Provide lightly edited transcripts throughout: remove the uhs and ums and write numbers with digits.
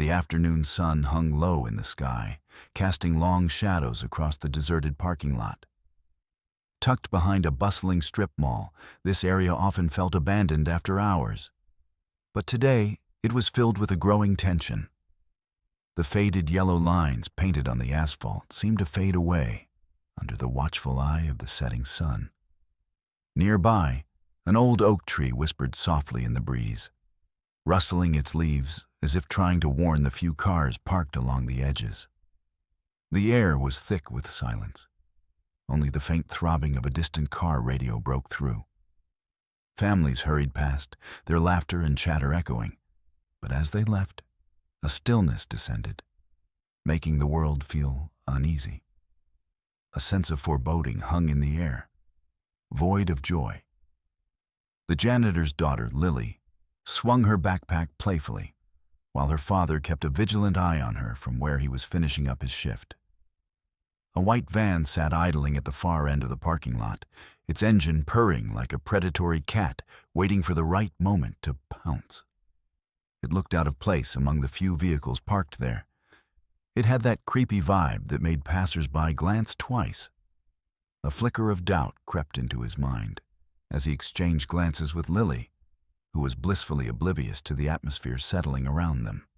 The afternoon sun hung low in the sky, casting long shadows across the deserted parking lot. Tucked behind a bustling strip mall, this area often felt abandoned after hours. But today, it was filled with a growing tension. The faded yellow lines painted on the asphalt seemed to fade away under the watchful eye of the setting sun. Nearby, an old oak tree whispered softly in the breeze, rustling its leaves as if trying to warn the few cars parked along the edges. The air was thick with silence. Only the faint throbbing of a distant car radio broke through. Families hurried past, their laughter and chatter echoing, but as they left, a stillness descended, making the world feel uneasy. A sense of foreboding hung in the air, void of joy. The janitor's daughter, Lily, swung her backpack playfully, while her father kept a vigilant eye on her from where he was finishing up his shift. A white van sat idling at the far end of the parking lot, its engine purring like a predatory cat waiting for the right moment to pounce. It looked out of place among the few vehicles parked there. It had that creepy vibe that made passers-by glance twice. A flicker of doubt crept into his mind as he exchanged glances with Lily, who was blissfully oblivious to the atmosphere settling around them.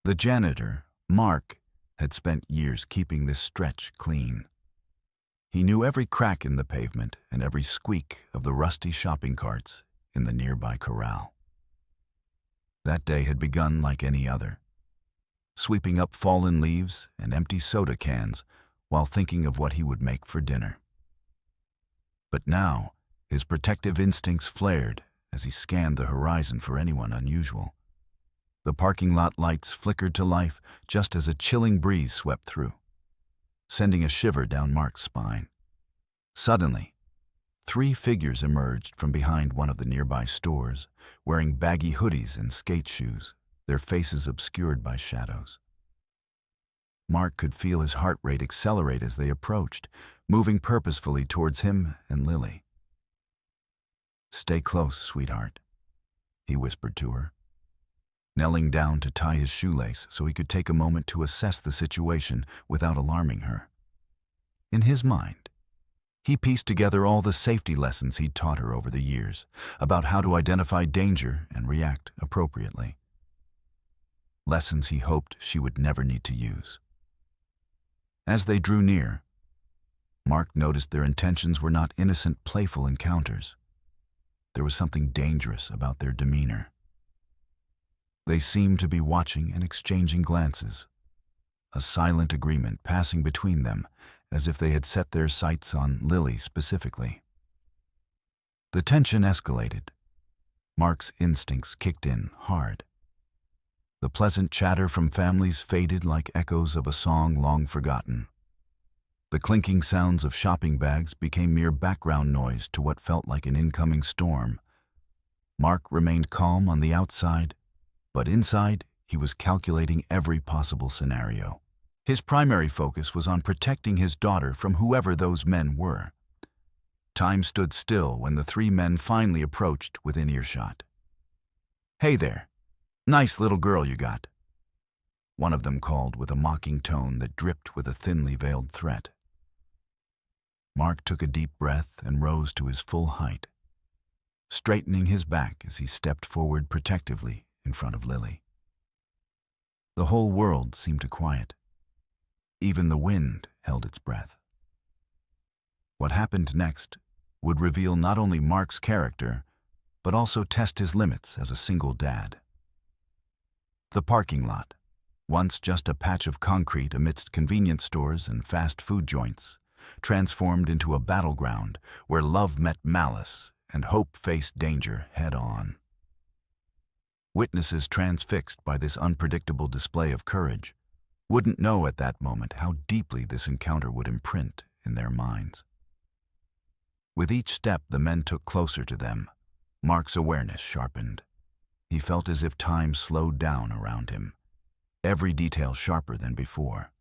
The janitor, Mark, had spent years keeping this stretch clean. He knew every crack in the pavement and every squeak of the rusty shopping carts in the nearby corral. That day had begun like any other, sweeping up fallen leaves and empty soda cans while thinking of what he would make for dinner. But now, his protective instincts flared as he scanned the horizon for anyone unusual. The parking lot lights flickered to life just as a chilling breeze swept through, sending a shiver down Mark's spine. Suddenly, 3 figures emerged from behind one of the nearby stores, wearing baggy hoodies and skate shoes, their faces obscured by shadows. Mark could feel his heart rate accelerate as they approached, moving purposefully towards him and Lily. "Stay close, sweetheart," he whispered to her, knelling down to tie his shoelace so he could take a moment to assess the situation without alarming her. In his mind, he pieced together all the safety lessons he'd taught her over the years about how to identify danger and react appropriately. Lessons he hoped she would never need to use. As they drew near, Mark noticed their intentions were not innocent, playful encounters. There was something dangerous about their demeanor. They seemed to be watching and exchanging glances, a silent agreement passing between them as if they had set their sights on Lily specifically. The tension escalated. Mark's instincts kicked in hard. The pleasant chatter from families faded like echoes of a song long forgotten. The clinking sounds of shopping bags became mere background noise to what felt like an incoming storm. Mark remained calm on the outside, but inside, he was calculating every possible scenario. His primary focus was on protecting his daughter from whoever those men were. Time stood still when the 3 men finally approached within earshot. "Hey there, nice little girl you got," one of them called with a mocking tone that dripped with a thinly veiled threat. Mark took a deep breath and rose to his full height, straightening his back as he stepped forward protectively in front of Lily. The whole world seemed to quiet. Even the wind held its breath. What happened next would reveal not only Mark's character, but also test his limits as a single dad. The parking lot, once just a patch of concrete amidst convenience stores and fast food joints, transformed into a battleground where love met malice and hope faced danger head-on. Witnesses transfixed by this unpredictable display of courage wouldn't know at that moment how deeply this encounter would imprint in their minds. With each step the men took closer to them, Mark's awareness sharpened. He felt as if time slowed down around him, every detail sharper than before.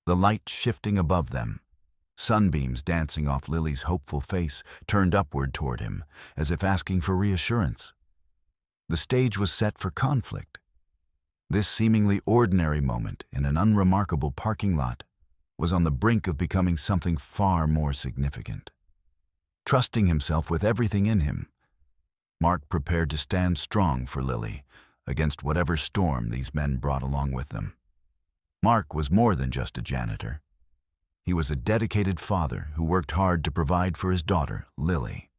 The light shifting above them, sunbeams dancing off Lily's hopeful face turned upward toward him, as if asking for reassurance. The stage was set for conflict. This seemingly ordinary moment in an unremarkable parking lot was on the brink of becoming something far more significant. Trusting himself with everything in him, Mark prepared to stand strong for Lily against whatever storm these men brought along with them. Mark was more than just a janitor. He was a dedicated father who worked hard to provide for his daughter, Lily.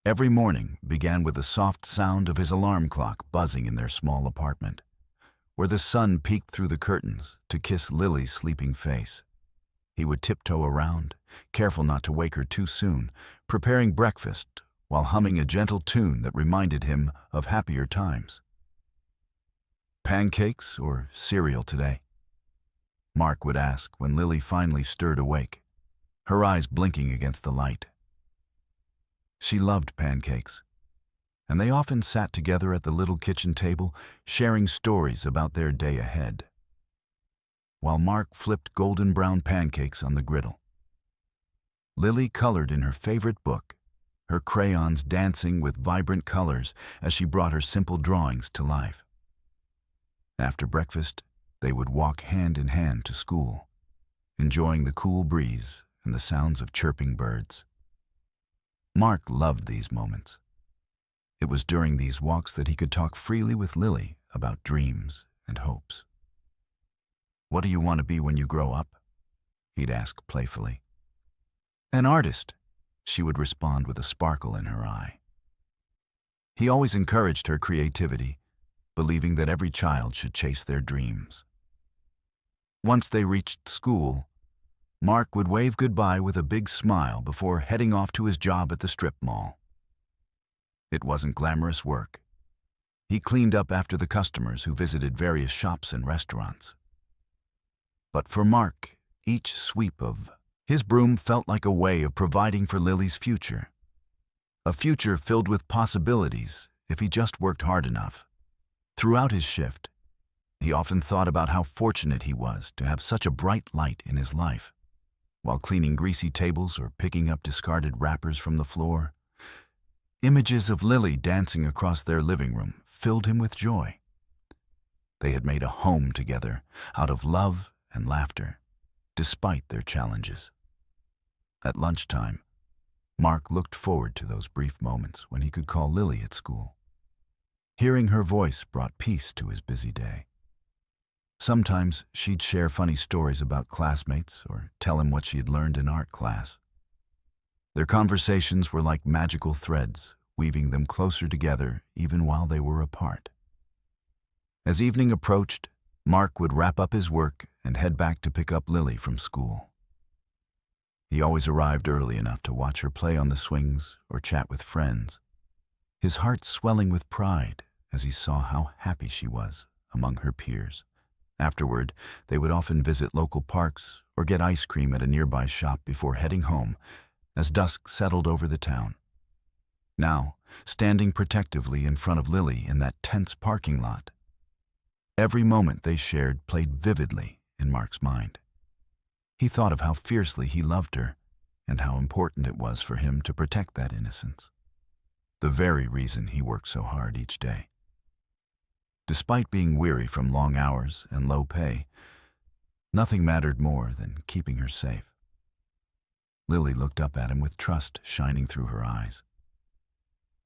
Every morning began with the soft sound of his alarm clock buzzing in their small apartment, where the sun peeked through the curtains to kiss Lily's sleeping face. He would tiptoe around, careful not to wake her too soon, preparing breakfast while humming a gentle tune that reminded him of happier times. "Pancakes or cereal today?" Mark would ask when Lily finally stirred awake, her eyes blinking against the light. She loved pancakes, and they often sat together at the little kitchen table, sharing stories about their day ahead, while Mark flipped golden brown pancakes on the griddle. Lily colored in her favorite book, her crayons dancing with vibrant colors as she brought her simple drawings to life. After breakfast, they would walk hand in hand to school, enjoying the cool breeze and the sounds of chirping birds. Mark loved these moments. It was during these walks that he could talk freely with Lily about dreams and hopes. "What do you want to be when you grow up?" he'd ask playfully. "An artist," she would respond with a sparkle in her eye. He always encouraged her creativity, believing that every child should chase their dreams. Once they reached school, Mark would wave goodbye with a big smile before heading off to his job at the strip mall. It wasn't glamorous work. He cleaned up after the customers who visited various shops and restaurants. But for Mark, each sweep of his broom felt like a way of providing for Lily's future. A future filled with possibilities if he just worked hard enough. Throughout his shift, he often thought about how fortunate he was to have such a bright light in his life. While cleaning greasy tables or picking up discarded wrappers from the floor, images of Lily dancing across their living room filled him with joy. They had made a home together out of love and laughter, despite their challenges. At lunchtime, Mark looked forward to those brief moments when he could call Lily at school. Hearing her voice brought peace to his busy day. Sometimes she'd share funny stories about classmates or tell him what she had learned in art class. Their conversations were like magical threads, weaving them closer together even while they were apart. As evening approached, Mark would wrap up his work and head back to pick up Lily from school. He always arrived early enough to watch her play on the swings or chat with friends, his heart swelling with pride as he saw how happy she was among her peers. Afterward, they would often visit local parks or get ice cream at a nearby shop before heading home as dusk settled over the town. Now, standing protectively in front of Lily in that tense parking lot, every moment they shared played vividly in Mark's mind. He thought of how fiercely he loved her and how important it was for him to protect that innocence, the very reason he worked so hard each day. Despite being weary from long hours and low pay, nothing mattered more than keeping her safe. Lily looked up at him with trust shining through her eyes.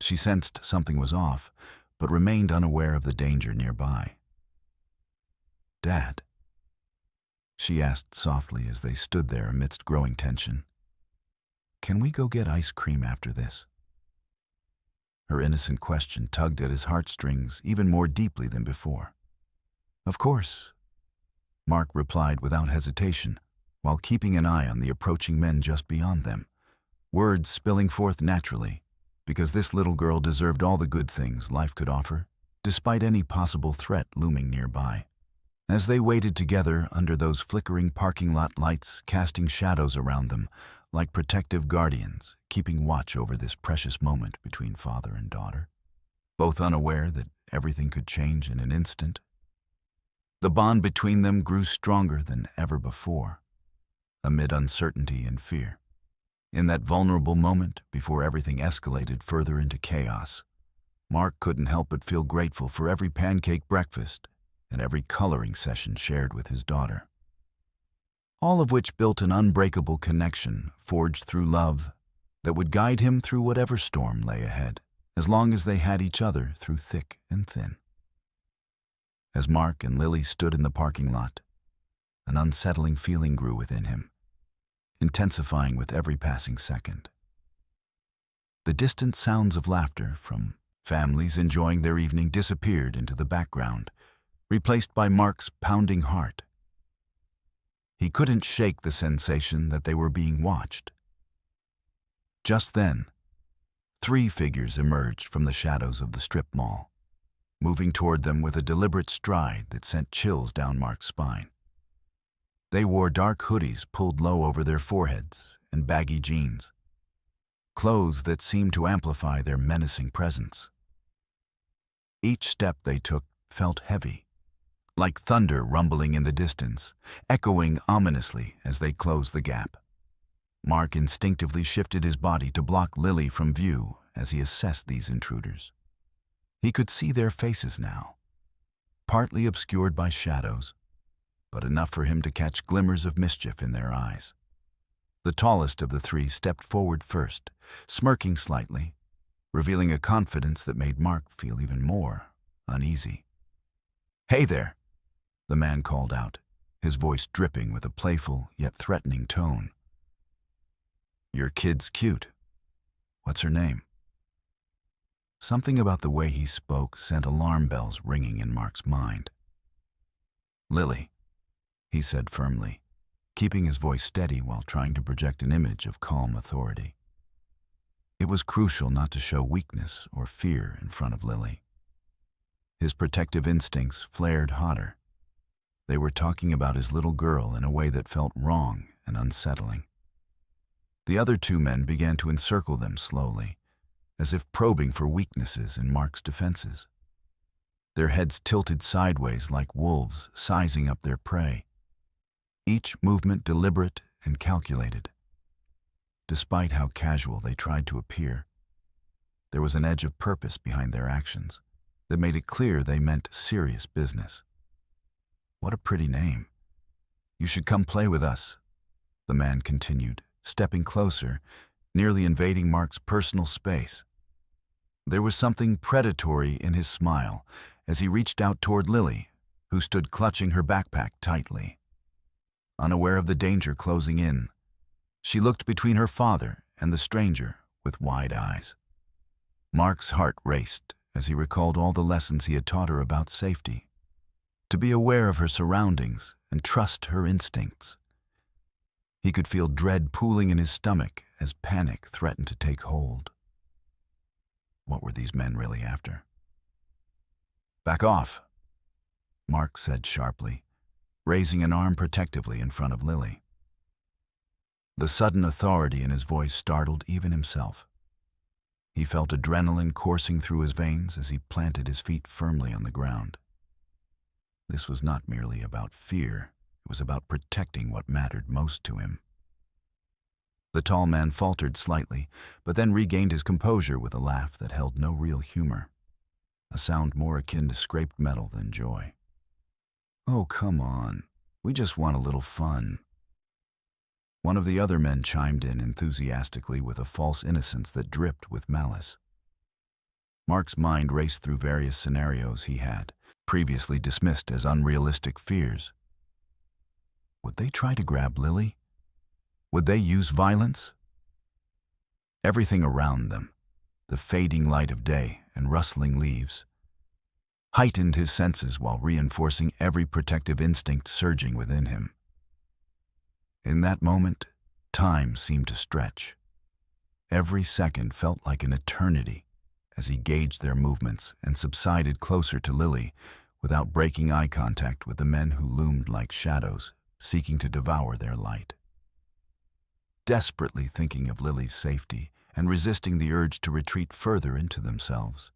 She sensed something was off, but remained unaware of the danger nearby. "Dad," she asked softly as they stood there amidst growing tension, "can we go get ice cream after this?" Her innocent question tugged at his heartstrings even more deeply than before. "Of course," Mark replied without hesitation, while keeping an eye on the approaching men just beyond them, words spilling forth naturally, because this little girl deserved all the good things life could offer, despite any possible threat looming nearby. As they waited together under those flickering parking lot lights casting shadows around them, like protective guardians, keeping watch over this precious moment between father and daughter, both unaware that everything could change in an instant. The bond between them grew stronger than ever before, amid uncertainty and fear. In that vulnerable moment, before everything escalated further into chaos, Mark couldn't help but feel grateful for every pancake breakfast and every coloring session shared with his daughter. All of which built an unbreakable connection forged through love that would guide him through whatever storm lay ahead, as long as they had each other through thick and thin. As Mark and Lily stood in the parking lot, an unsettling feeling grew within him, intensifying with every passing second. The distant sounds of laughter from families enjoying their evening disappeared into the background, replaced by Mark's pounding heart. He couldn't shake the sensation that they were being watched. Just then, 3 figures emerged from the shadows of the strip mall, moving toward them with a deliberate stride that sent chills down Mark's spine. They wore dark hoodies pulled low over their foreheads and baggy jeans, clothes that seemed to amplify their menacing presence. Each step they took felt heavy, like thunder rumbling in the distance, echoing ominously as they closed the gap. Mark instinctively shifted his body to block Lily from view as he assessed these intruders. He could see their faces now, partly obscured by shadows, but enough for him to catch glimmers of mischief in their eyes. The tallest of the 3 stepped forward first, smirking slightly, revealing a confidence that made Mark feel even more uneasy. "Hey there," the man called out, his voice dripping with a playful yet threatening tone. "Your kid's cute. What's her name?" Something about the way he spoke sent alarm bells ringing in Mark's mind. "Lily," he said firmly, keeping his voice steady while trying to project an image of calm authority. It was crucial not to show weakness or fear in front of Lily. His protective instincts flared hotter. They were talking about his little girl in a way that felt wrong and unsettling. The other 2 men began to encircle them slowly, as if probing for weaknesses in Mark's defenses. Their heads tilted sideways like wolves sizing up their prey, each movement deliberate and calculated. Despite how casual they tried to appear, there was an edge of purpose behind their actions that made it clear they meant serious business. "What a pretty name. You should come play with us," the man continued, stepping closer, nearly invading Mark's personal space. There was something predatory in his smile as he reached out toward Lily, who stood clutching her backpack tightly. Unaware of the danger closing in, she looked between her father and the stranger with wide eyes. Mark's heart raced as he recalled all the lessons he had taught her about safety, to be aware of her surroundings and trust her instincts. He could feel dread pooling in his stomach as panic threatened to take hold. What were these men really after? "Back off," Mark said sharply, raising an arm protectively in front of Lily. The sudden authority in his voice startled even himself. He felt adrenaline coursing through his veins as he planted his feet firmly on the ground. This was not merely about fear, it was about protecting what mattered most to him. The tall man faltered slightly, but then regained his composure with a laugh that held no real humor, a sound more akin to scraped metal than joy. "Oh, come on. We just want a little fun." One of the other men chimed in enthusiastically with a false innocence that dripped with malice. Mark's mind raced through various scenarios he had previously dismissed as unrealistic fears. Would they try to grab Lily? Would they use violence? Everything around them, the fading light of day and rustling leaves, heightened his senses while reinforcing every protective instinct surging within him. In that moment, time seemed to stretch. Every second felt like an eternity as he gauged their movements and subsided closer to Lily without breaking eye contact with the men who loomed like shadows, seeking to devour their light. Desperately thinking of Lily's safety and resisting the urge to retreat further into themselves,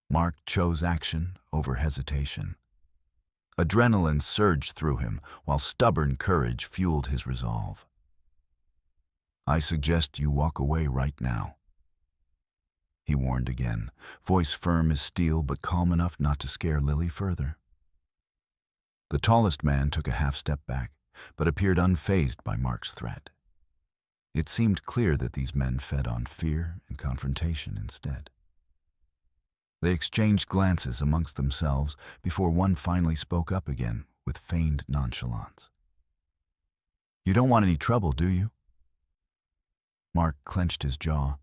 Mark chose action over hesitation. Adrenaline surged through him while stubborn courage fueled his resolve. "I suggest you walk away right now," he warned again, voice firm as steel but calm enough not to scare Lily further. The tallest man took a half step back, but appeared unfazed by Mark's threat. It seemed clear that these men fed on fear and confrontation instead. They exchanged glances amongst themselves before one finally spoke up again with feigned nonchalance. "You don't want any trouble, do you?" Mark clenched his jaw.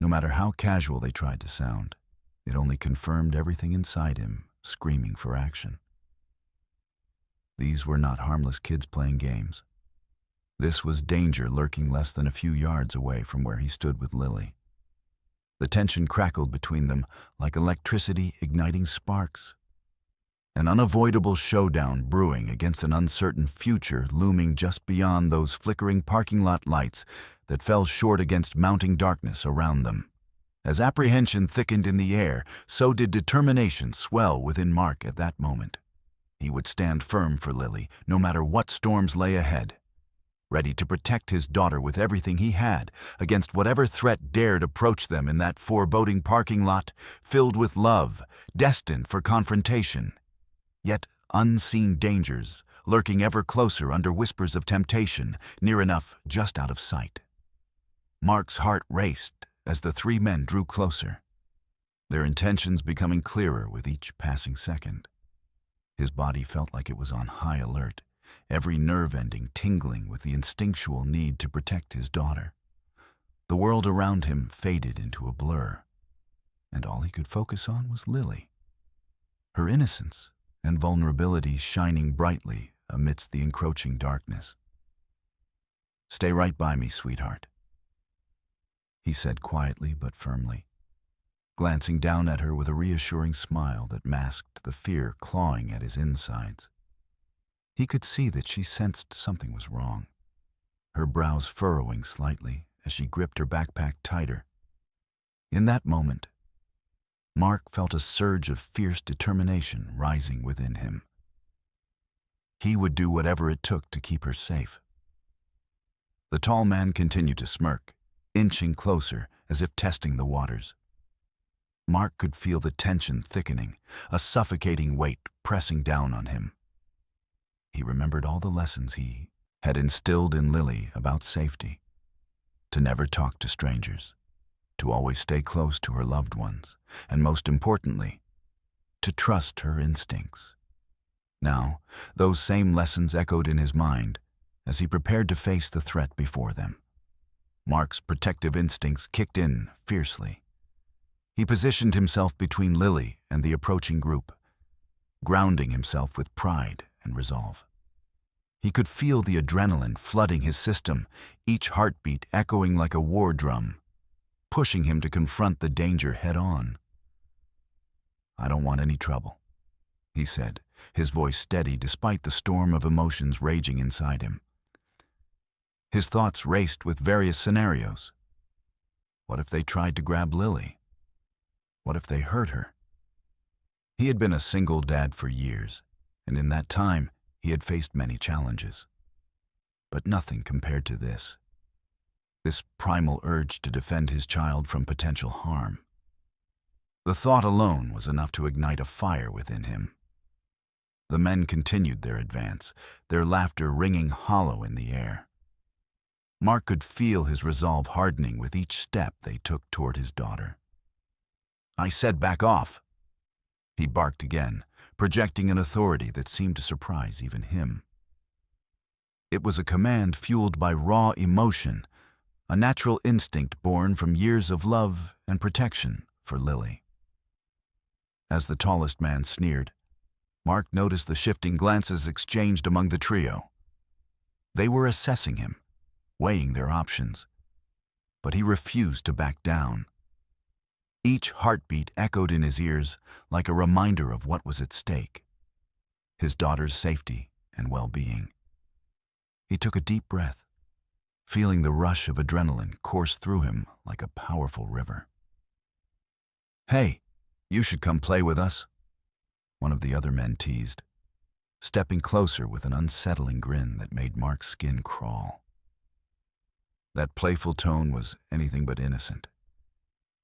No matter how casual they tried to sound, it only confirmed everything inside him, screaming for action. These were not harmless kids playing games. This was danger lurking less than a few yards away from where he stood with Lily. The tension crackled between them like electricity igniting sparks. An unavoidable showdown brewing against an uncertain future looming just beyond those flickering parking lot lights that fell short against mounting darkness around them. As apprehension thickened in the air, so did determination swell within Mark at that moment. He would stand firm for Lily, no matter what storms lay ahead, ready to protect his daughter with everything he had against whatever threat dared approach them in that foreboding parking lot filled with love, destined for confrontation. Yet unseen dangers lurking ever closer under whispers of temptation, near enough just out of sight. Mark's heart raced as the three men drew closer, their intentions becoming clearer with each passing second. His body felt like it was on high alert, every nerve ending tingling with the instinctual need to protect his daughter. The world around him faded into a blur, and all he could focus on was Lily, her innocence and vulnerability shining brightly amidst the encroaching darkness. "Stay right by me, sweetheart," he said quietly but firmly, glancing down at her with a reassuring smile that masked the fear clawing at his insides. He could see that she sensed something was wrong, her brows furrowing slightly as she gripped her backpack tighter. In that moment, Mark felt a surge of fierce determination rising within him. He would do whatever it took to keep her safe. The tall man continued to smirk, inching closer as if testing the waters. Mark could feel the tension thickening, a suffocating weight pressing down on him. He remembered all the lessons he had instilled in Lily about safety, to never talk to strangers, to always stay close to her loved ones, and most importantly, to trust her instincts. Now, those same lessons echoed in his mind as he prepared to face the threat before them. Mark's protective instincts kicked in fiercely. He positioned himself between Lily and the approaching group, grounding himself with pride and resolve. He could feel the adrenaline flooding his system, each heartbeat echoing like a war drum, pushing him to confront the danger head-on. "I don't want any trouble," he said, his voice steady despite the storm of emotions raging inside him. His thoughts raced with various scenarios. What if they tried to grab Lily? What if they hurt her? He had been a single dad for years, and in that time, he had faced many challenges. But nothing compared to this primal urge to defend his child from potential harm. The thought alone was enough to ignite a fire within him. The men continued their advance, their laughter ringing hollow in the air. Mark could feel his resolve hardening with each step they took toward his daughter. "I said back off," he barked again, projecting an authority that seemed to surprise even him. It was a command fueled by raw emotion, a natural instinct born from years of love and protection for Lily. As the tallest man sneered, Mark noticed the shifting glances exchanged among the trio. They were assessing him, weighing their options, but he refused to back down. Each heartbeat echoed in his ears like a reminder of what was at stake: his daughter's safety and well-being. He took a deep breath, feeling the rush of adrenaline course through him like a powerful river. "Hey, you should come play with us," one of the other men teased, stepping closer with an unsettling grin that made Mark's skin crawl. That playful tone was anything but innocent.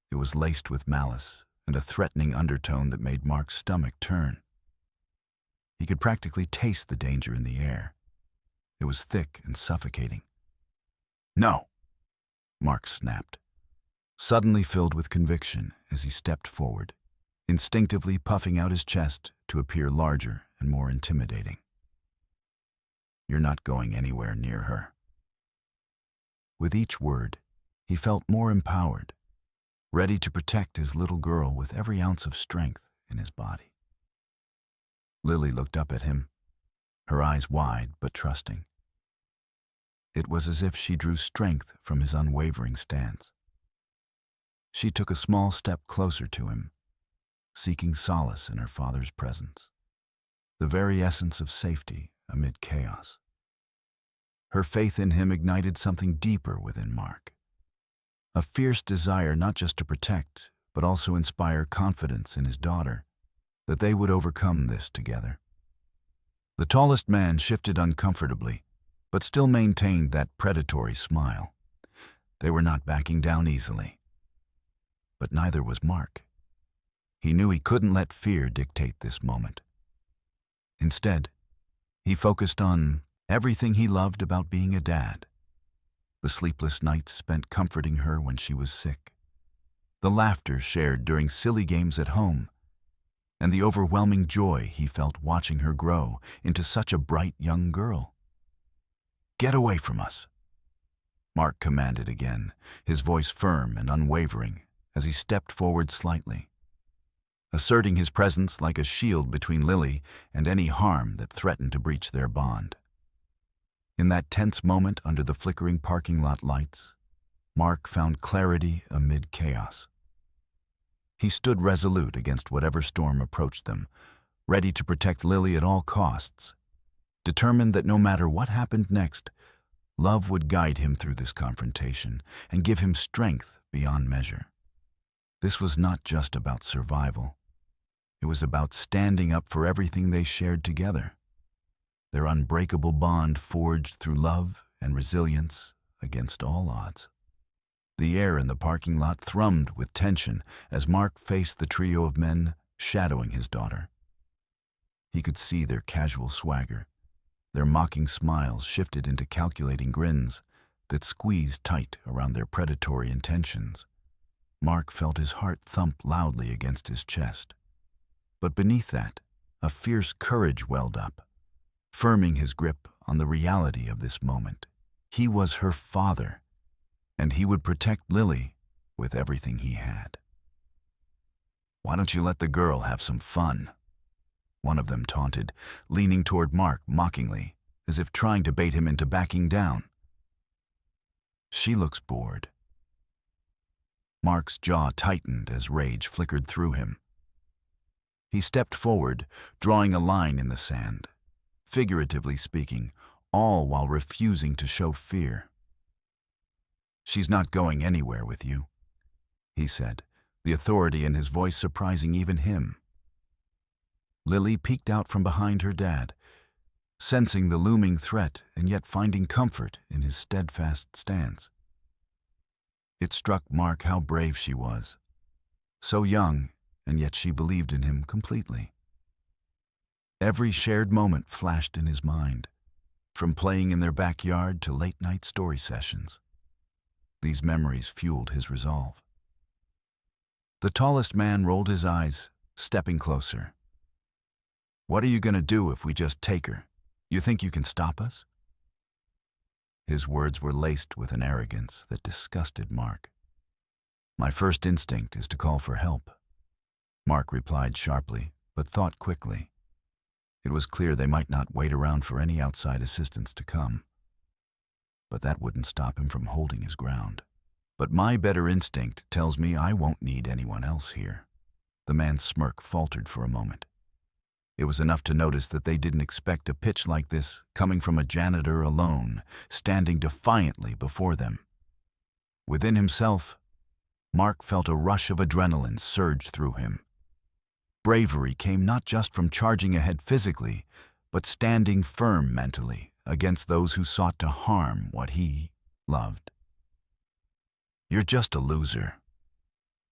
It was laced with malice and a threatening undertone that made Mark's stomach turn. He could practically taste the danger in the air. It was thick and suffocating. "No!" Mark snapped, suddenly filled with conviction as he stepped forward, instinctively puffing out his chest to appear larger and more intimidating. "You're not going anywhere near her." With each word, he felt more empowered, ready to protect his little girl with every ounce of strength in his body. Lily looked up at him, her eyes wide but trusting. It was as if she drew strength from his unwavering stance. She took a small step closer to him, seeking solace in her father's presence, the very essence of safety amid chaos. Her faith in him ignited something deeper within Mark, a fierce desire not just to protect, but also inspire confidence in his daughter, that they would overcome this together. The tallest man shifted uncomfortably, but still maintained that predatory smile. They were not backing down easily. But neither was Mark. He knew he couldn't let fear dictate this moment. Instead, he focused on everything he loved about being a dad. The sleepless nights spent comforting her when she was sick, the laughter shared during silly games at home, and the overwhelming joy he felt watching her grow into such a bright young girl. "Get away from us," Mark commanded again, his voice firm and unwavering as he stepped forward slightly, asserting his presence like a shield between Lily and any harm that threatened to breach their bond. In that tense moment under the flickering parking lot lights, Mark found clarity amid chaos. He stood resolute against whatever storm approached them, ready to protect Lily at all costs, determined that no matter what happened next, love would guide him through this confrontation and give him strength beyond measure. This was not just about survival. It was about standing up for everything they shared together, their unbreakable bond forged through love and resilience against all odds. The air in the parking lot thrummed with tension as Mark faced the trio of men shadowing his daughter. He could see their casual swagger. Their mocking smiles shifted into calculating grins that squeezed tight around their predatory intentions. Mark felt his heart thump loudly against his chest. But beneath that, a fierce courage welled up, firming his grip on the reality of this moment. He was her father, and he would protect Lily with everything he had. "Why don't you let the girl have some fun?" one of them taunted, leaning toward Mark mockingly, as if trying to bait him into backing down. "She looks bored." Mark's jaw tightened as rage flickered through him. He stepped forward, drawing a line in the sand, figuratively speaking, all while refusing to show fear. "She's not going anywhere with you," he said, the authority in his voice surprising even him. Lily peeked out from behind her dad, sensing the looming threat and yet finding comfort in his steadfast stance. It struck Mark how brave she was. So young, and yet she believed in him completely. Every shared moment flashed in his mind, from playing in their backyard to late-night story sessions. These memories fueled his resolve. The tallest man rolled his eyes, stepping closer. "What are you going to do if we just take her? You think you can stop us?" His words were laced with an arrogance that disgusted Mark. "My first instinct is to call for help," Mark replied sharply, but thought quickly. It was clear they might not wait around for any outside assistance to come. But that wouldn't stop him from holding his ground. "But my better instinct tells me I won't need anyone else here." The man's smirk faltered for a moment. It was enough to notice that they didn't expect a pitch like this coming from a janitor alone, standing defiantly before them. Within himself, Mark felt a rush of adrenaline surge through him. Bravery came not just from charging ahead physically, but standing firm mentally against those who sought to harm what he loved. "You're just a loser,"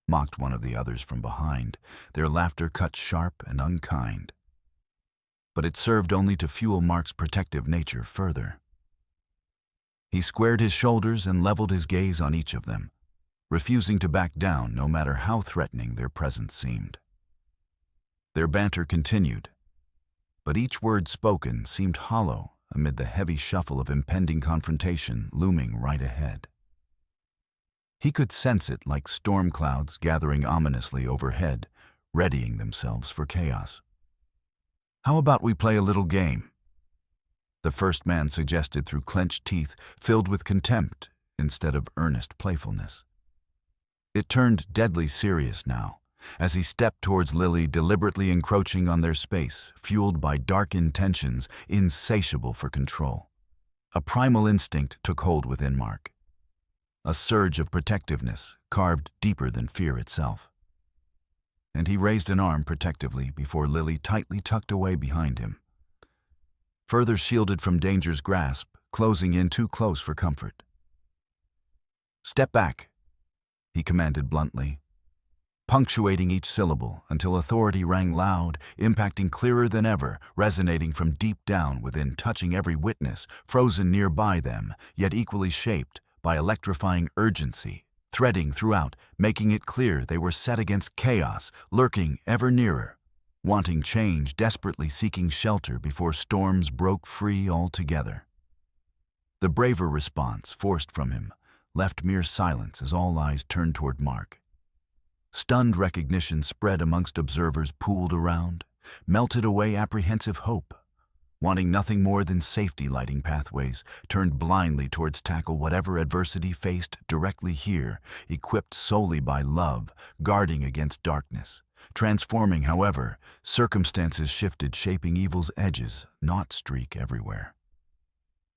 mocked one of the others from behind, their laughter cut sharp and unkind. but it served only to fuel Mark's protective nature further. He squared his shoulders and leveled his gaze on each of them, refusing to back down no matter how threatening their presence seemed. Their banter continued, but each word spoken seemed hollow amid the heavy shuffle of impending confrontation looming right ahead. He could sense it like storm clouds gathering ominously overhead, readying themselves for chaos. "How about we play a little game?" the first man suggested through clenched teeth filled with contempt instead of earnest playfulness. It turned deadly serious now, as he stepped towards Lily, deliberately encroaching on their space, fueled by dark intentions, insatiable for control. A primal instinct took hold within Mark, a surge of protectiveness carved deeper than fear itself. And he raised an arm protectively before Lily tightly tucked away behind him, further shielded from danger's grasp, closing in too close for comfort. "Step back," he commanded bluntly, punctuating each syllable until authority rang loud, impacting clearer than ever, resonating from deep down within, touching every witness, frozen nearby them, yet equally shaped by electrifying urgency, threading throughout, making it clear they were set against chaos, lurking ever nearer, wanting change, desperately seeking shelter before storms broke free altogether. The braver response, forced from him, left mere silence as all eyes turned toward Mark. Stunned recognition spread amongst observers pooled around, melted away apprehensive hope. Wanting nothing more than safety lighting pathways, turned blindly towards tackle whatever adversity faced directly here, equipped solely by love, guarding against darkness. Transforming, however, circumstances shifted, shaping evil's edges, not streak everywhere.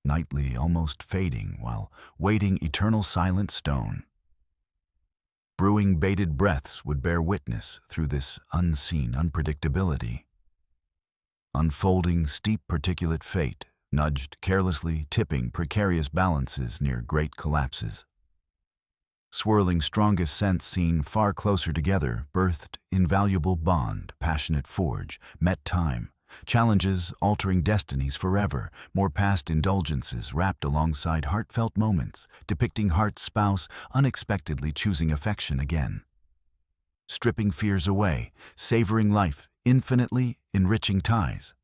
Nightly almost fading while waiting eternal silent stone. Brewing bated breaths would bear witness through this unseen unpredictability. Unfolding steep particulate fate, nudged carelessly, tipping precarious balances near great collapses. Swirling strongest sense seen far closer together, birthed invaluable bond, passionate forge, met time. Challenges altering destinies forever, more past indulgences wrapped alongside heartfelt moments, depicting heart's spouse unexpectedly choosing affection again. Stripping fears away, savoring life, infinitely enriching ties.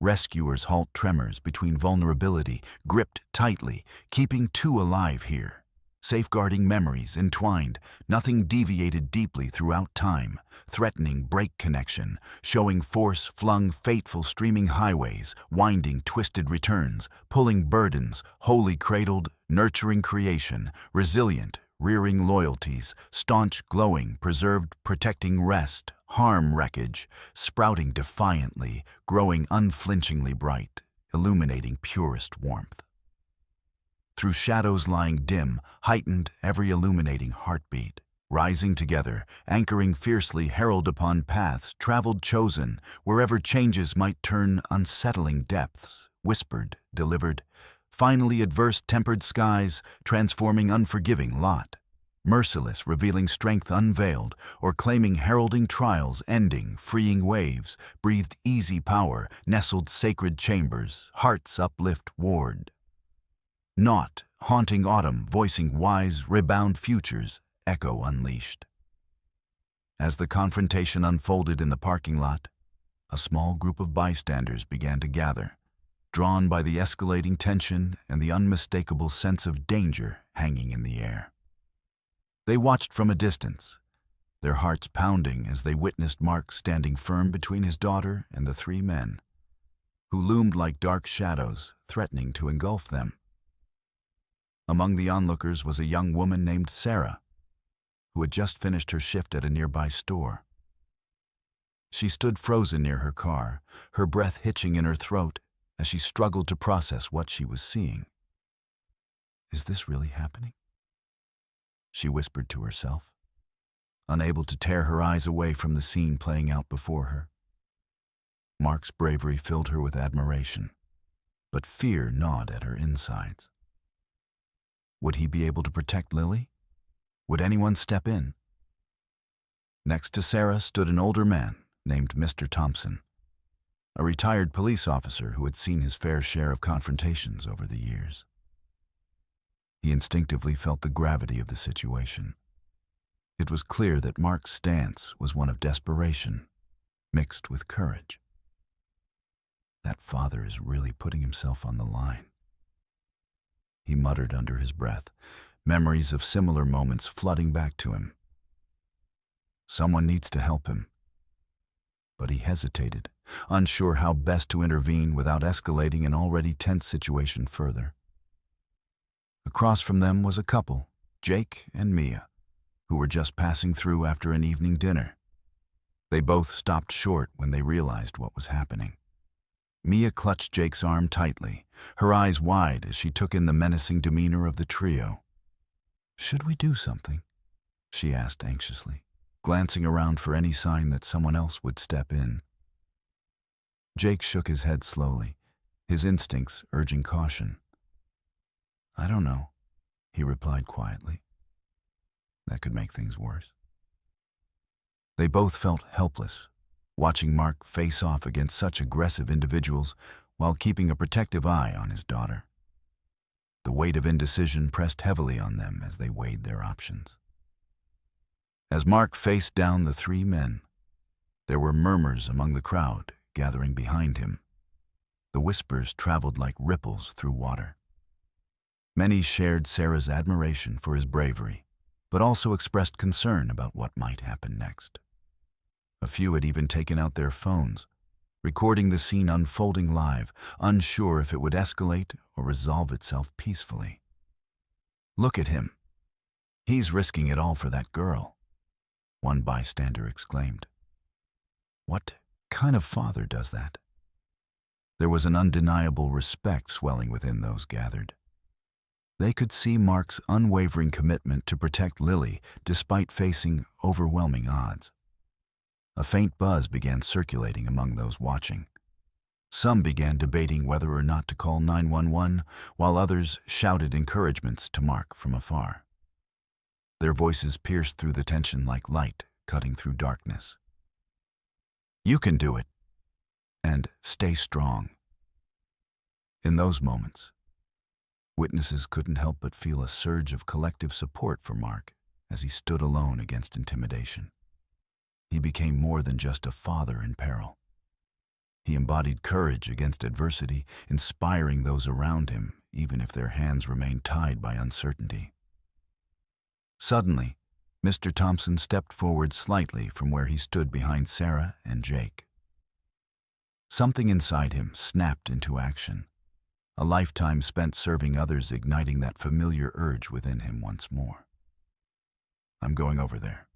Rescuers halt tremors between vulnerability, gripped tightly, keeping two alive here. Safeguarding memories entwined, nothing deviated deeply throughout time, threatening break connection, showing force flung fateful streaming highways, winding twisted returns, pulling burdens, wholly cradled, nurturing creation, resilient, rearing loyalties, staunch glowing, preserved protecting rest, harm wreckage, sprouting defiantly, growing unflinchingly bright, illuminating purest warmth. Through shadows lying dim, heightened every illuminating heartbeat, rising together, anchoring fiercely, herald upon paths traveled chosen, wherever changes might turn unsettling depths, whispered, delivered, finally adverse tempered skies, transforming unforgiving lot, merciless revealing strength unveiled, or claiming heralding trials ending, freeing waves, breathed easy power, nestled sacred chambers, hearts uplift ward. Naught, haunting autumn, voicing wise, rebound futures, echo unleashed. As the confrontation unfolded in the parking lot, a small group of bystanders began to gather, drawn by the escalating tension and the unmistakable sense of danger hanging in the air. They watched from a distance, their hearts pounding as they witnessed Mark standing firm between his daughter and the three men, who loomed like dark shadows, threatening to engulf them. Among the onlookers was a young woman named Sarah, who had just finished her shift at a nearby store. She stood frozen near her car, her breath hitching in her throat as she struggled to process what she was seeing. "Is this really happening?" she whispered to herself, unable to tear her eyes away from the scene playing out before her. Mark's bravery filled her with admiration, but fear gnawed at her insides. Would he be able to protect Lily? Would anyone step in? Next to Sarah stood an older man named Mr. Thompson, a retired police officer who had seen his fair share of confrontations over the years. He instinctively felt the gravity of the situation. It was clear that Mark's stance was one of desperation, mixed with courage. That father is really putting himself on the line, he muttered under his breath, memories of similar moments flooding back to him. Someone needs to help him. But he hesitated, unsure how best to intervene without escalating an already tense situation further. Across from them was a couple, Jake and Mia, who were just passing through after an evening dinner. They both stopped short when they realized what was happening. Mia clutched Jake's arm tightly, her eyes wide as she took in the menacing demeanor of the trio. "Should we do something?" she asked anxiously, glancing around for any sign that someone else would step in. Jake shook his head slowly, his instincts urging caution. "I don't know," he replied quietly. That could make things worse. They both felt helpless, watching Mark face off against such aggressive individuals while keeping a protective eye on his daughter. The weight of indecision pressed heavily on them as they weighed their options. As Mark faced down the three men, there were murmurs among the crowd gathering behind him. The whispers traveled like ripples through water. Many shared Sarah's admiration for his bravery, but also expressed concern about what might happen next. A few had even taken out their phones, recording the scene unfolding live, unsure if it would escalate or resolve itself peacefully. "Look at him. He's risking it all for that girl," one bystander exclaimed. "What kind of father does that?" There was an undeniable respect swelling within those gathered. They could see Mark's unwavering commitment to protect Lily despite facing overwhelming odds. A faint buzz began circulating among those watching. Some began debating whether or not to call 911, while others shouted encouragements to Mark from afar. Their voices pierced through the tension like light cutting through darkness. "You can do it," and "stay strong." In those moments, witnesses couldn't help but feel a surge of collective support for Mark as he stood alone against intimidation. He became more than just a father in peril. He embodied courage against adversity, inspiring those around him, even if their hands remained tied by uncertainty. Suddenly, Mr. Thompson stepped forward slightly from where he stood behind Sarah and Jake. Something inside him snapped into action, a lifetime spent serving others igniting that familiar urge within him once more. "I'm going over there,"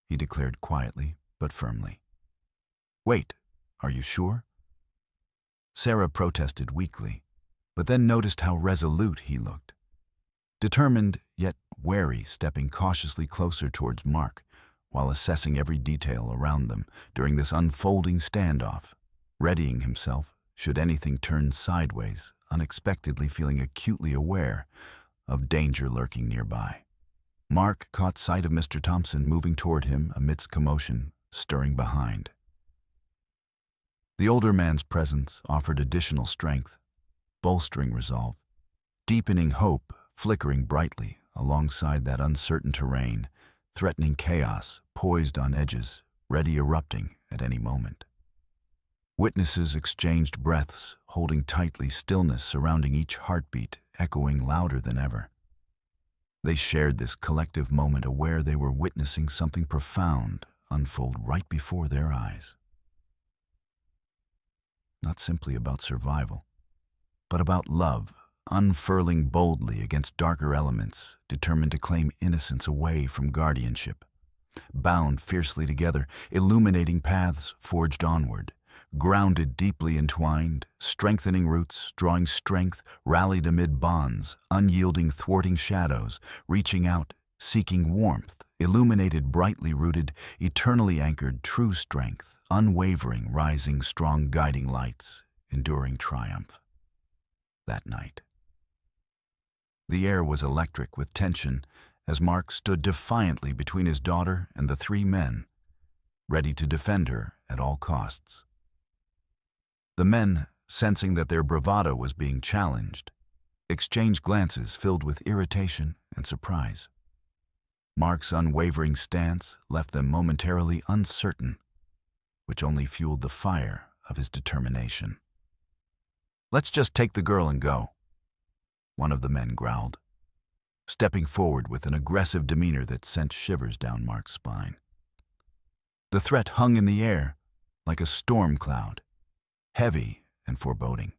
he declared quietly but firmly. "Wait, are you sure?" Sarah protested weakly, but then noticed how resolute he looked. Determined, yet wary, stepping cautiously closer towards Mark, while assessing every detail around them during this unfolding standoff, readying himself should anything turn sideways, unexpectedly feeling acutely aware of danger lurking nearby. Mark caught sight of Mr. Thompson moving toward him amidst commotion stirring behind. The older man's presence offered additional strength, bolstering resolve, deepening hope flickering brightly alongside that uncertain terrain, threatening chaos poised on edges, ready erupting at any moment. Witnesses exchanged breaths, holding tightly stillness surrounding each heartbeat, echoing louder than ever. They shared this collective moment aware they were witnessing something profound unfold right before their eyes. Not simply about survival, but about love, unfurling boldly against darker elements, determined to claim innocence away from guardianship. Bound fiercely together, illuminating paths forged onward, grounded deeply entwined, strengthening roots, drawing strength, rallied amid bonds, unyielding thwarting shadows, reaching out, seeking warmth, illuminated brightly rooted, eternally anchored true strength, unwavering, rising strong guiding lights, enduring triumph. That night. The air was electric with tension as Mark stood defiantly between his daughter and the three men, ready to defend her at all costs. The men, sensing that their bravado was being challenged, exchanged glances filled with irritation and surprise. Mark's unwavering stance left them momentarily uncertain, which only fueled the fire of his determination. "Let's just take the girl and go," one of the men growled, stepping forward with an aggressive demeanor that sent shivers down Mark's spine. The threat hung in the air like a storm cloud, heavy and foreboding.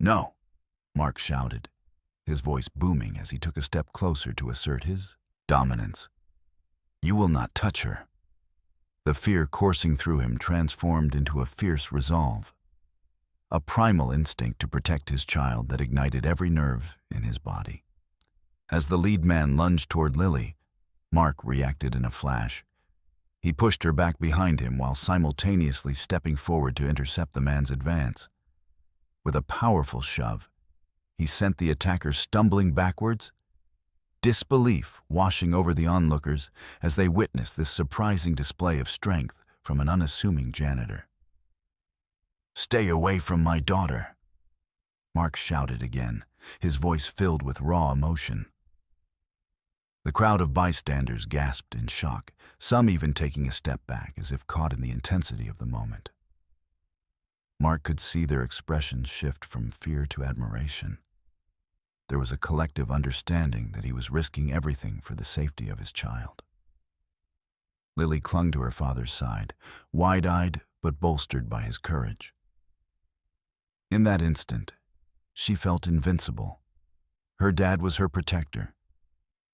"No," Mark shouted, his voice booming as he took a step closer to assert his dominance. "You will not touch her." The fear coursing through him transformed into a fierce resolve, a primal instinct to protect his child that ignited every nerve in his body. As the lead man lunged toward Lily, Mark reacted in a flash. He pushed her back behind him while simultaneously stepping forward to intercept the man's advance. With a powerful shove, he sent the attacker stumbling backwards, disbelief washing over the onlookers as they witnessed this surprising display of strength from an unassuming janitor. "Stay away from my daughter," Mark shouted again, his voice filled with raw emotion. The crowd of bystanders gasped in shock, some even taking a step back as if caught in the intensity of the moment. Mark could see their expressions shift from fear to admiration. There was a collective understanding that he was risking everything for the safety of his child. Lily clung to her father's side, wide-eyed but bolstered by his courage. In that instant, she felt invincible. Her dad was her protector,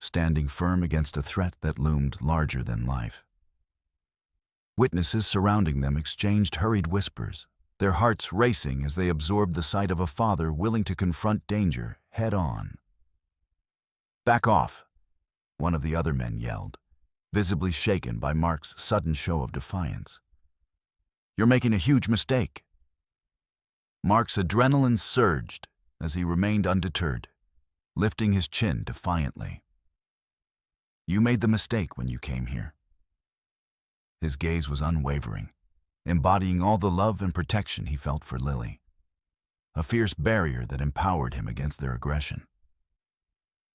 standing firm against a threat that loomed larger than life. Witnesses surrounding them exchanged hurried whispers, their hearts racing as they absorbed the sight of a father willing to confront danger head-on. "Back off," one of the other men yelled, visibly shaken by Mark's sudden show of defiance. "You're making a huge mistake." Mark's adrenaline surged as he remained undeterred, lifting his chin defiantly. "You made the mistake when you came here." His gaze was unwavering, embodying all the love and protection he felt for Lily, a fierce barrier that empowered him against their aggression.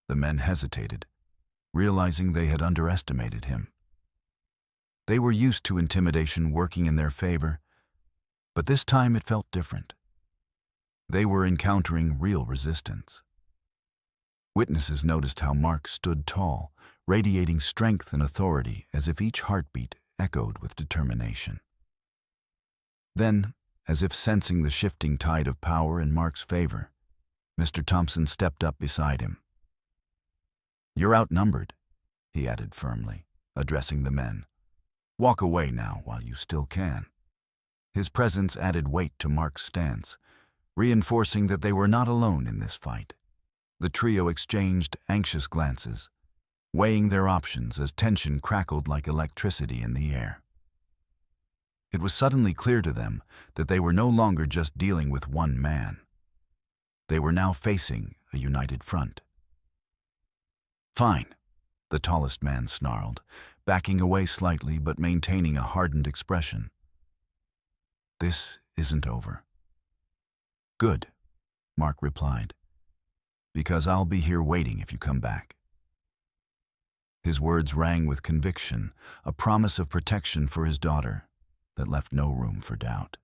The men hesitated, realizing they had underestimated him. They were used to intimidation working in their favor, but this time it felt different. They were encountering real resistance. Witnesses noticed how Mark stood tall, radiating strength and authority as if each heartbeat echoed with determination. Then, as if sensing the shifting tide of power in Mark's favor, Mr. Thompson stepped up beside him. "You're outnumbered," he added firmly, addressing the men. "Walk away now while you still can." His presence added weight to Mark's stance, reinforcing that they were not alone in this fight. The trio exchanged anxious glances, weighing their options as tension crackled like electricity in the air. It was suddenly clear to them that they were no longer just dealing with one man. They were now facing a united front. "Fine," the tallest man snarled, backing away slightly but maintaining a hardened expression. "This isn't over." "Good," Mark replied, "because I'll be here waiting if you come back." His words rang with conviction, a promise of protection for his daughter that left no room for doubt.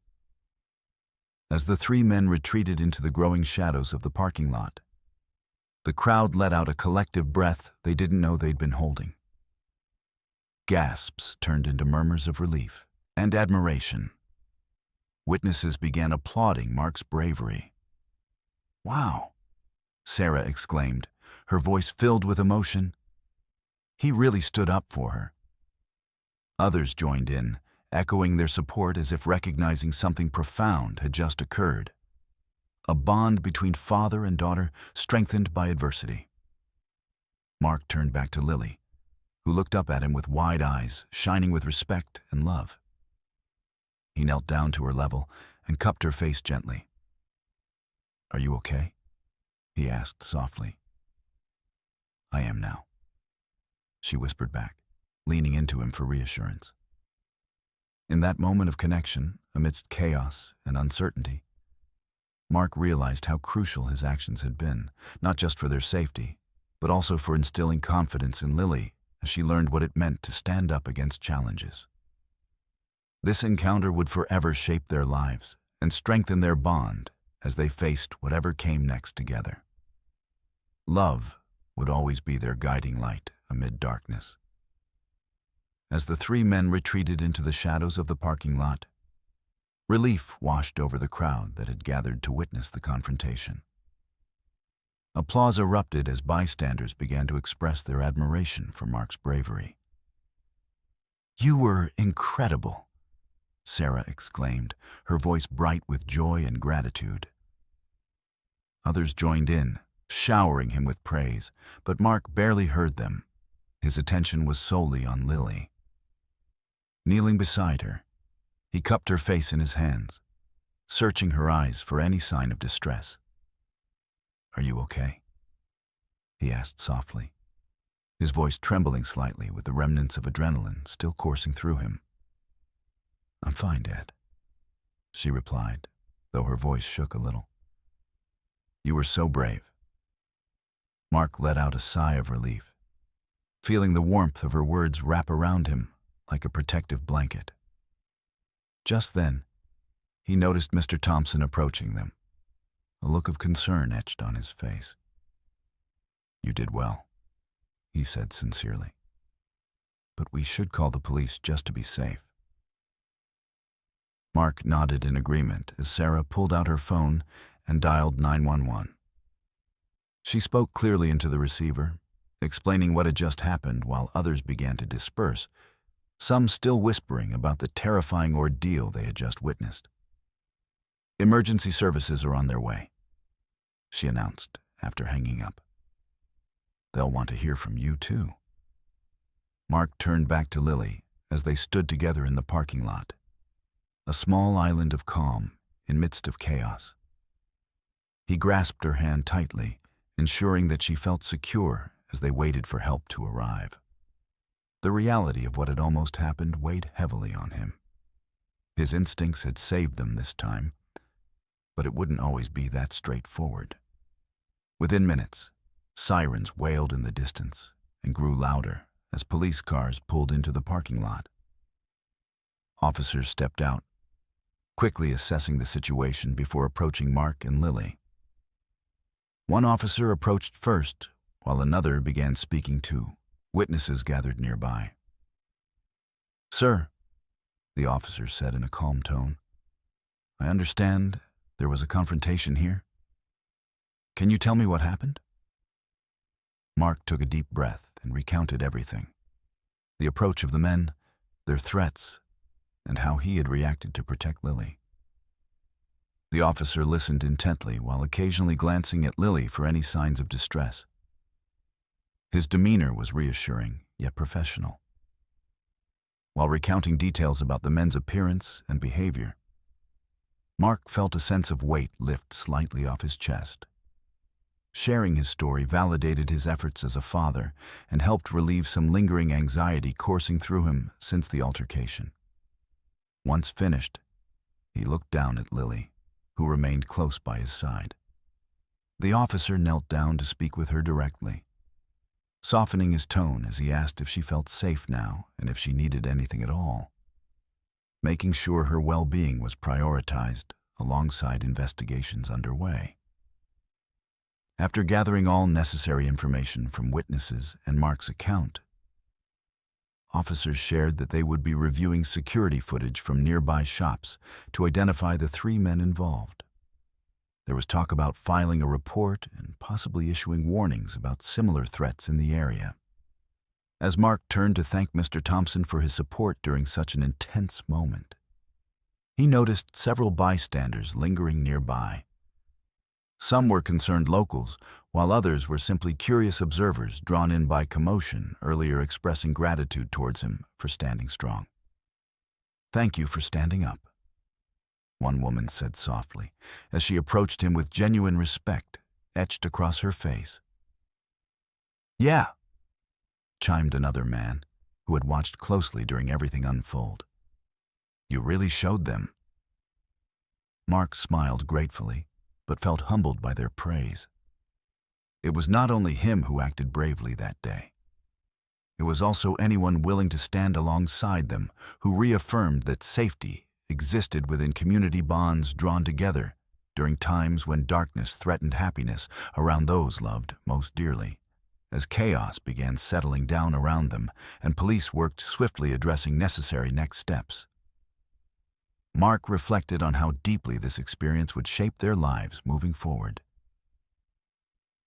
As the three men retreated into the growing shadows of the parking lot, the crowd let out a collective breath they didn't know they'd been holding. Gasps turned into murmurs of relief and admiration. Witnesses began applauding Mark's bravery. "Wow," Sarah exclaimed, her voice filled with emotion. "He really stood up for her." Others joined in, echoing their support as if recognizing something profound had just occurred. A bond between father and daughter strengthened by adversity. Mark turned back to Lily, who looked up at him with wide eyes, shining with respect and love. He knelt down to her level and cupped her face gently. "Are you okay?" he asked softly. "I am now," she whispered back, leaning into him for reassurance. In that moment of connection, amidst chaos and uncertainty, Mark realized how crucial his actions had been, not just for their safety, but also for instilling confidence in Lily as she learned what it meant to stand up against challenges. This encounter would forever shape their lives and strengthen their bond as they faced whatever came next together. Love would always be their guiding light amid darkness. As the three men retreated into the shadows of the parking lot, relief washed over the crowd that had gathered to witness the confrontation. Applause erupted as bystanders began to express their admiration for Mark's bravery. "You were incredible," Sarah exclaimed, her voice bright with joy and gratitude. Others joined in, showering him with praise, but Mark barely heard them. His attention was solely on Lily. Kneeling beside her, he cupped her face in his hands, searching her eyes for any sign of distress. "Are you okay?" he asked softly, his voice trembling slightly with the remnants of adrenaline still coursing through him. "I'm fine, Dad," she replied, though her voice shook a little. "You were so brave." Mark let out a sigh of relief, feeling the warmth of her words wrap around him like a protective blanket. Just then, he noticed Mr. Thompson approaching them, a look of concern etched on his face. "You did well," he said sincerely, "but we should call the police just to be safe." Mark nodded in agreement as Sarah pulled out her phone and dialed 911. She spoke clearly into the receiver, explaining what had just happened while others began to disperse, some still whispering about the terrifying ordeal they had just witnessed. "Emergency services are on their way," she announced after hanging up. "They'll want to hear from you too." Mark turned back to Lily as they stood together in the parking lot, a small island of calm in midst of chaos. He grasped her hand tightly, ensuring that she felt secure as they waited for help to arrive. The reality of what had almost happened weighed heavily on him. His instincts had saved them this time, but it wouldn't always be that straightforward. Within minutes, sirens wailed in the distance and grew louder as police cars pulled into the parking lot. Officers stepped out, quickly assessing the situation before approaching Mark and Lily. One officer approached first, while another began speaking to witnesses gathered nearby. "Sir," the officer said in a calm tone, "I understand there was a confrontation here. Can you tell me what happened?" Mark took a deep breath and recounted everything: the approach of the men, their threats, and how he had reacted to protect Lily. The officer listened intently while occasionally glancing at Lily for any signs of distress. His demeanor was reassuring, yet professional. While recounting details about the men's appearance and behavior, Mark felt a sense of weight lift slightly off his chest. Sharing his story validated his efforts as a father and helped relieve some lingering anxiety coursing through him since the altercation. Once finished, he looked down at Lily, who remained close by his side. The officer knelt down to speak with her directly, softening his tone as he asked if she felt safe now and if she needed anything at all, making sure her well-being was prioritized alongside investigations underway. After gathering all necessary information from witnesses and Mark's account, officers shared that they would be reviewing security footage from nearby shops to identify the three men involved. There was talk about filing a report and possibly issuing warnings about similar threats in the area. As Mark turned to thank Mr. Thompson for his support during such an intense moment, he noticed several bystanders lingering nearby. Some were concerned locals, while others were simply curious observers drawn in by commotion earlier expressing gratitude towards him for standing strong. "Thank you for standing up," one woman said softly, as she approached him with genuine respect etched across her face. "Yeah," chimed another man, who had watched closely during everything unfold. You really showed them." Mark smiled gratefully, but felt humbled by their praise. It was not only him who acted bravely that day. It was also anyone willing to stand alongside them who reaffirmed that safety existed within community bonds drawn together during times when darkness threatened happiness around those loved most dearly. As chaos began settling down around them and police worked swiftly addressing necessary next steps, Mark reflected on how deeply this experience would shape their lives moving forward.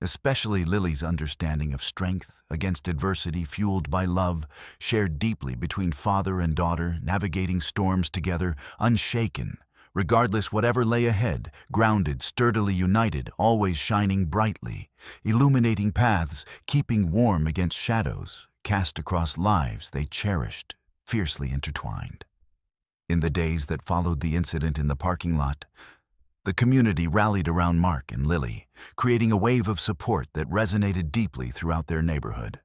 Especially Lily's understanding of strength against adversity fueled by love, shared deeply between father and daughter, navigating storms together, unshaken, regardless whatever lay ahead, grounded, sturdily united, always shining brightly, illuminating paths, keeping warm against shadows, cast across lives they cherished, fiercely intertwined. In the days that followed the incident in the parking lot, the community rallied around Mark and Lily, creating a wave of support that resonated deeply throughout their neighborhood.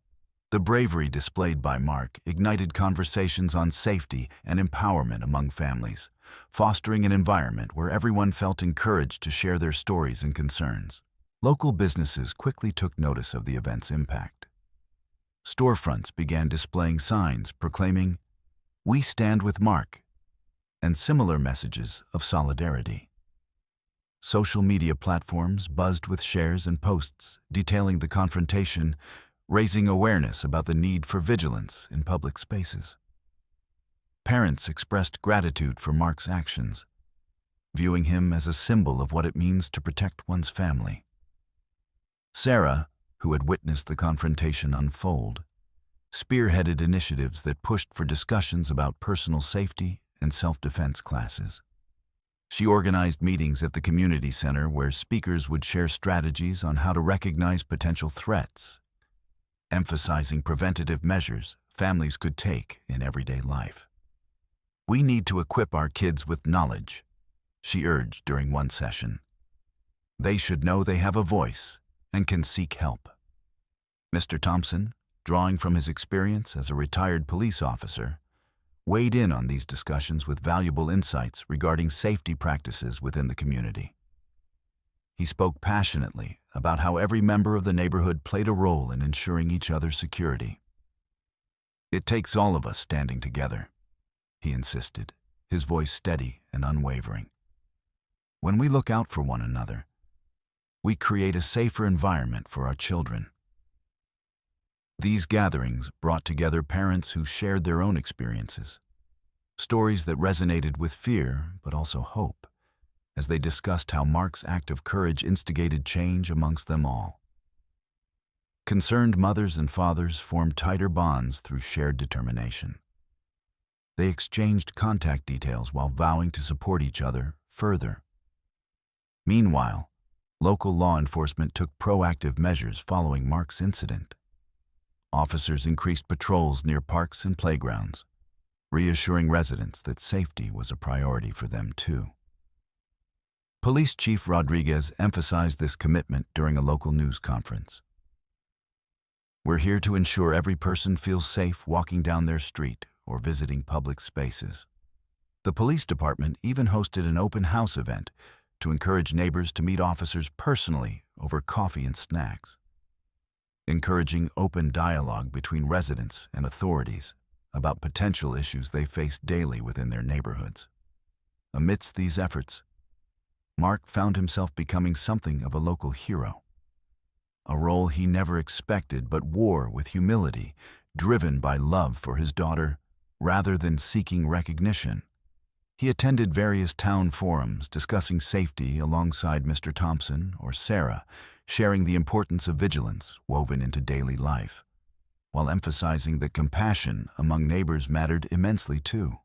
The bravery displayed by Mark ignited conversations on safety and empowerment among families, fostering an environment where everyone felt encouraged to share their stories and concerns. Local businesses quickly took notice of the event's impact. Storefronts began displaying signs proclaiming, "We stand with Mark," and similar messages of solidarity. Social media platforms buzzed with shares and posts detailing the confrontation, raising awareness about the need for vigilance in public spaces. Parents expressed gratitude for Mark's actions, viewing him as a symbol of what it means to protect one's family. Sarah, who had witnessed the confrontation unfold, spearheaded initiatives that pushed for discussions about personal safety and self-defense classes. She organized meetings at the community center where speakers would share strategies on how to recognize potential threats, emphasizing preventative measures families could take in everyday life. "We need to equip our kids with knowledge," she urged during one session. "They should know they have a voice and can seek help." Mr. Thompson, drawing from his experience as a retired police officer, weighed in on these discussions with valuable insights regarding safety practices within the community. He spoke passionately about how every member of the neighborhood played a role in ensuring each other's security. "It takes all of us standing together," he insisted, his voice steady and unwavering. "When we look out for one another, we create a safer environment for our children." These gatherings brought together parents who shared their own experiences, stories that resonated with fear but also hope, as they discussed how Mark's act of courage instigated change amongst them all. Concerned mothers and fathers formed tighter bonds through shared determination. They exchanged contact details while vowing to support each other further. Meanwhile, local law enforcement took proactive measures following Mark's incident. Officers increased patrols near parks and playgrounds, reassuring residents that safety was a priority for them too. Police Chief Rodriguez emphasized this commitment during a local news conference. "We're here to ensure every person feels safe walking down their street or visiting public spaces." The police department even hosted an open house event to encourage neighbors to meet officers personally over coffee and snacks, encouraging open dialogue between residents and authorities about potential issues they face daily within their neighborhoods. Amidst these efforts, Mark found himself becoming something of a local hero, a role he never expected but wore with humility, driven by love for his daughter rather than seeking recognition. He attended various town forums discussing safety alongside Mr. Thompson or Sarah, sharing the importance of vigilance woven into daily life, while emphasizing that compassion among neighbors mattered immensely too.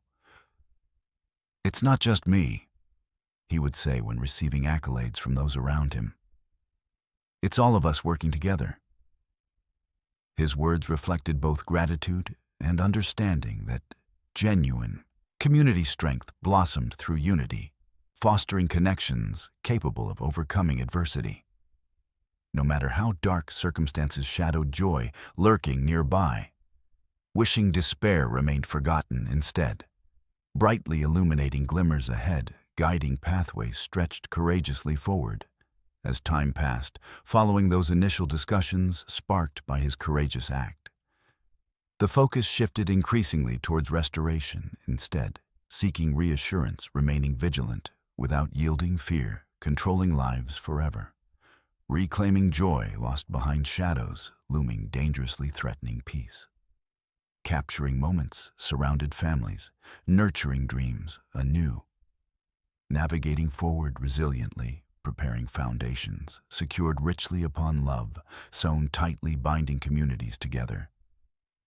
"It's not just me," he would say when receiving accolades from those around him. "It's all of us working together." His words reflected both gratitude and understanding that genuine community strength blossomed through unity, fostering connections capable of overcoming adversity. No matter how dark circumstances shadowed joy lurking nearby, wishing despair remained forgotten instead. Brightly illuminating glimmers ahead, guiding pathways stretched courageously forward. As time passed, following those initial discussions sparked by his courageous act, the focus shifted increasingly towards restoration instead, seeking reassurance, remaining vigilant, without yielding fear, controlling lives forever. Reclaiming joy lost behind shadows, looming dangerously threatening peace. Capturing moments, surrounded families, nurturing dreams anew. Navigating forward resiliently, preparing foundations, secured richly upon love, sewn tightly binding communities together.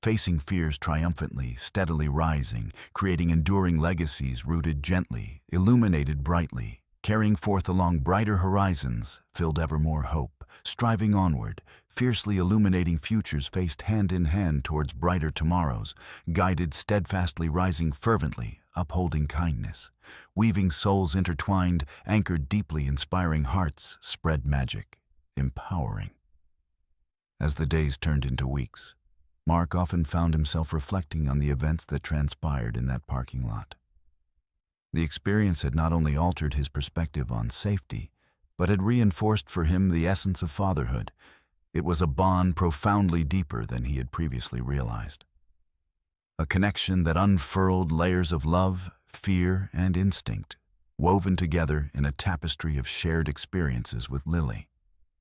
Facing fears triumphantly, steadily rising, creating enduring legacies rooted gently, illuminated brightly, carrying forth along brighter horizons, filled ever more hope, striving onward, fiercely illuminating futures faced hand in hand towards brighter tomorrows, guided steadfastly rising fervently, upholding kindness, weaving souls intertwined, anchored deeply inspiring hearts, spread magic, empowering. As the days turned into weeks, Mark often found himself reflecting on the events that transpired in that parking lot. The experience had not only altered his perspective on safety, but had reinforced for him the essence of fatherhood. It was a bond profoundly deeper than he had previously realized. A connection that unfurled layers of love, fear, and instinct, woven together in a tapestry of shared experiences with Lily.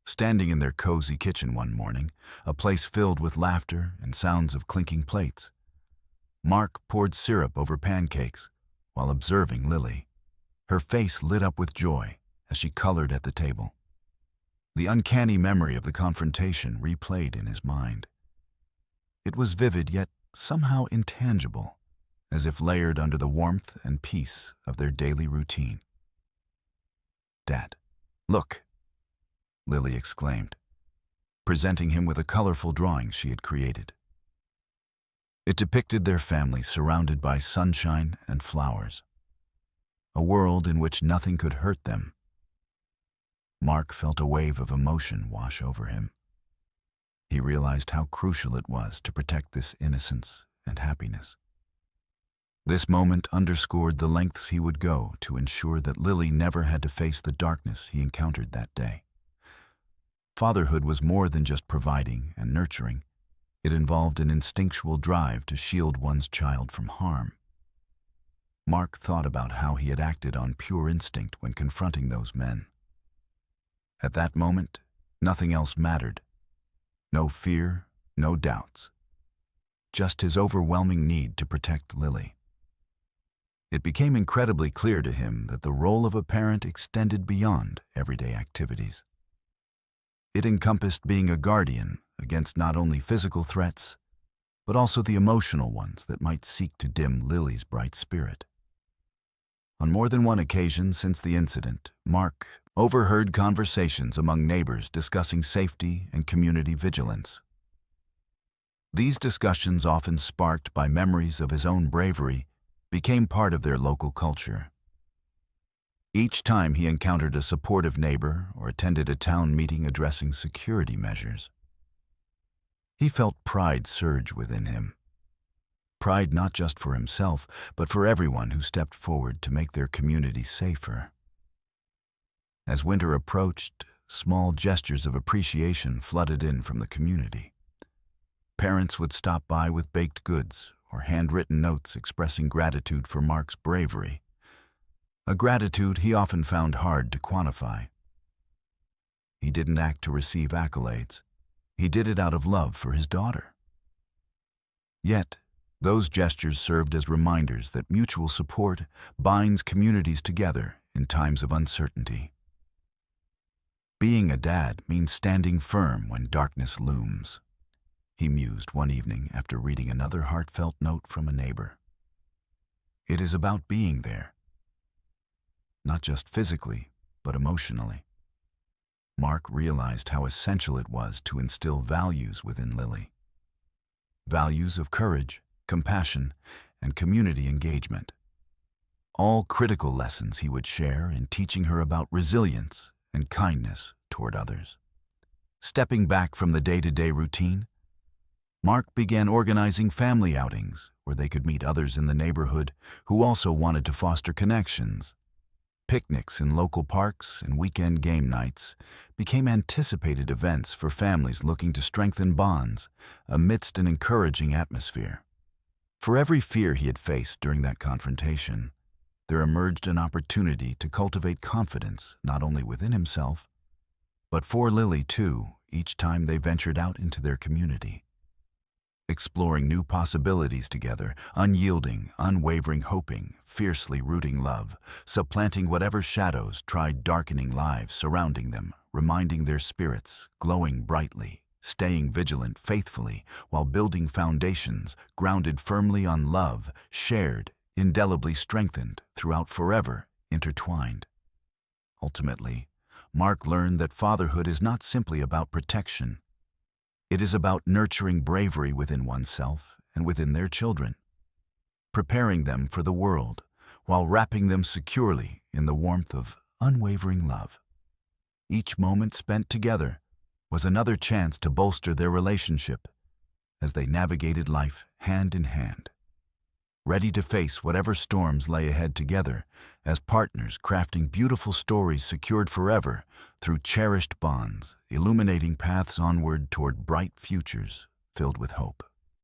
Standing in their cozy kitchen one morning, a place filled with laughter and sounds of clinking plates, Mark poured syrup over pancakes while observing Lily. Her face lit up with joy as she colored at the table. The uncanny memory of the confrontation replayed in his mind. It was vivid yet somehow intangible, as if layered under the warmth and peace of their daily routine. "Dad, look," Lily exclaimed, presenting him with a colorful drawing she had created. It depicted their family surrounded by sunshine and flowers, a world in which nothing could hurt them. Mark felt a wave of emotion wash over him. He realized how crucial it was to protect this innocence and happiness. This moment underscored the lengths he would go to ensure that Lily never had to face the darkness he encountered that day. Fatherhood was more than just providing and nurturing. It involved an instinctual drive to shield one's child from harm. Mark thought about how he had acted on pure instinct when confronting those men. At that moment, nothing else mattered. No fear, no doubts. Just his overwhelming need to protect Lily. It became incredibly clear to him that the role of a parent extended beyond everyday activities. It encompassed being a guardian against not only physical threats, but also the emotional ones that might seek to dim Lily's bright spirit. On more than one occasion since the incident, Mark overheard conversations among neighbors discussing safety and community vigilance. These discussions, often sparked by memories of his own bravery, became part of their local culture. Each time he encountered a supportive neighbor or attended a town meeting addressing security measures, he felt pride surge within him. Pride not just for himself, but for everyone who stepped forward to make their community safer. As winter approached, small gestures of appreciation flooded in from the community. Parents would stop by with baked goods or handwritten notes expressing gratitude for Mark's bravery, a gratitude he often found hard to quantify. He didn't act to receive accolades. He did it out of love for his daughter. Yet, those gestures served as reminders that mutual support binds communities together in times of uncertainty. Being a dad means standing firm when darkness looms, he mused one evening after reading another heartfelt note from a neighbor. It is about being there, not just physically, but emotionally. Mark realized how essential it was to instill values within Lily. Values of courage, compassion, and community engagement. All critical lessons he would share in teaching her about resilience and kindness toward others. Stepping back from the day-to-day routine, Mark began organizing family outings where they could meet others in the neighborhood who also wanted to foster connections. Picnics in local parks and weekend game nights became anticipated events for families looking to strengthen bonds amidst an encouraging atmosphere. For every fear he had faced during that confrontation, there emerged an opportunity to cultivate confidence not only within himself, but for Lily too, each time they ventured out into their community. Exploring new possibilities together, unyielding, unwavering hoping, fiercely rooting love, supplanting whatever shadows tried darkening lives surrounding them, reminding their spirits, glowing brightly, staying vigilant faithfully, while building foundations grounded firmly on love, shared, indelibly strengthened, throughout forever intertwined. Ultimately, Mark learned that fatherhood is not simply about protection. It is about nurturing bravery within oneself and within their children, preparing them for the world while wrapping them securely in the warmth of unwavering love. Each moment spent together was another chance to bolster their relationship as they navigated life hand in hand, ready to face whatever storms lay ahead together as partners crafting beautiful stories secured forever through cherished bonds, illuminating paths onward toward bright futures filled with hope.